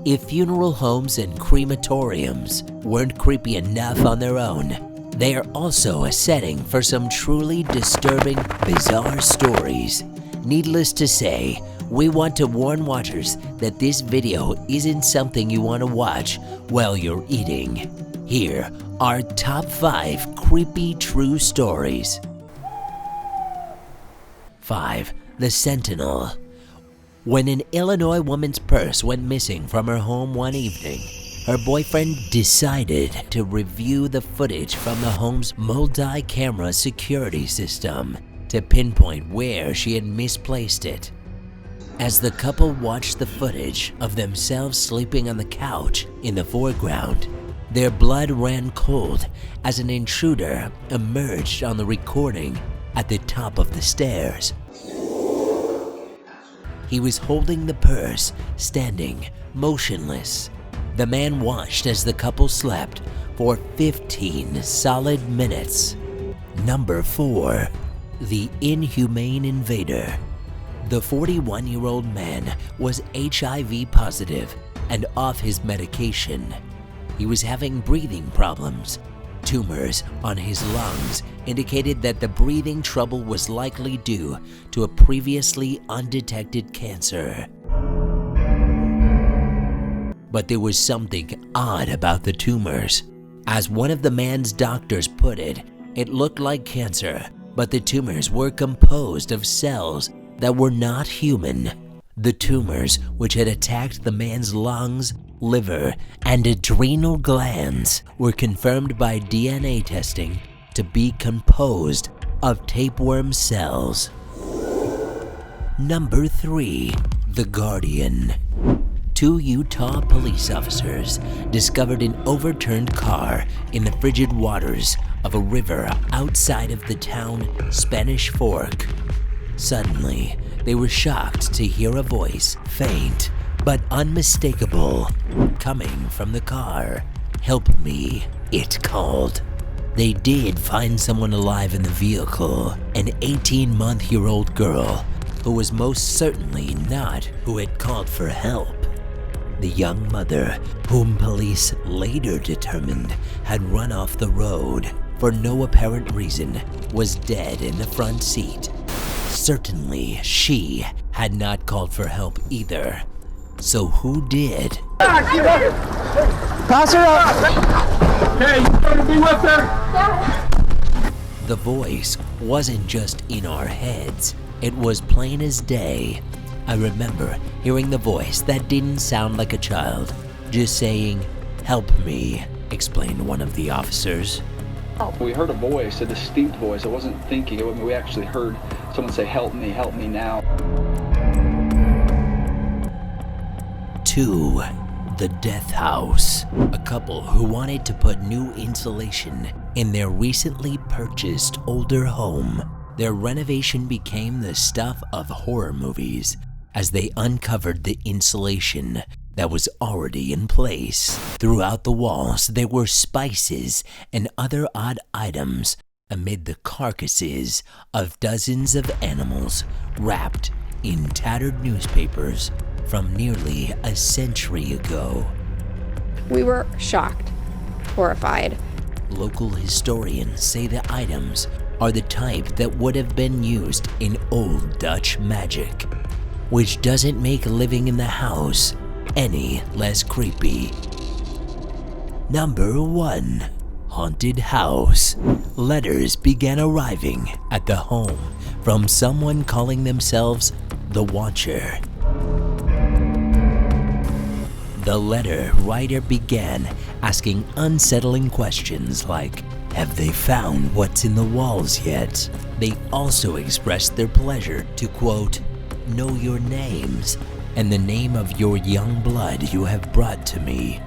If funeral homes and crematoriums weren't creepy enough on their own, they are also a setting for some truly disturbing, bizarre stories. Needless to say, we want to warn watchers that this video isn't something you want to watch while you're eating. Here are top 5 creepy true stories. 5. The Sentinel. When an Illinois woman's purse went missing from her home one evening, her boyfriend decided to review the footage from the home's multi-camera security system to pinpoint where she had misplaced it. As the couple watched the footage of themselves sleeping on the couch in the foreground, their blood ran cold as an intruder emerged on the recording at the top of the stairs. He was holding the purse, standing motionless. The man watched as the couple slept for 15 solid minutes. Number 4. The Inhumane Invader. The 41-year-old man was HIV positive and off his medication. He was having breathing problems. Tumors on his lungs indicated that the breathing trouble was likely due to a previously undetected cancer. But there was something odd about the tumors. As one of the man's doctors put it, it looked like cancer, but the tumors were composed of cells that were not human. The tumors, which had attacked the man's lungs, liver, and adrenal glands, were confirmed by DNA testing to be composed of tapeworm cells. Number 3. The Guardian. 2 Utah police officers discovered an overturned car in the frigid waters of a river outside of the town Spanish Fork. Suddenly, they were shocked to hear a voice, faint but unmistakable, coming from the car. "Help me," it called. They did find someone alive in the vehicle, an 18-month-old girl who was most certainly not who had called for help. The young mother, whom police later determined had run off the road for no apparent reason, was dead in the front seat. Certainly, she had not called for help either. So who did? Pass her up! Hey, you gonna be with her? The voice wasn't just in our heads, it was plain as day. I remember hearing the voice that didn't sound like a child, just saying, "Help me," explained one of the officers. We heard a voice, a distinct voice. I wasn't thinking, we actually heard someone say, help me now." 2. The Death House. A couple who wanted to put new insulation in their recently purchased older home. Their renovation became the stuff of horror movies as they uncovered the insulation that was already in place. Throughout the walls, there were spices and other odd items amid the carcasses of dozens of animals wrapped in tattered newspapers from nearly a century ago. We were shocked, horrified. Local historians say the items are the type that would have been used in old Dutch magic, which doesn't make living in the house any less creepy. Number 1. Haunted House. Letters began arriving at the home from someone calling themselves the Watcher. The letter writer began asking unsettling questions like, have they found what's in the walls yet? They also expressed their pleasure to, quote, know your names and the name of your young blood you have brought to me.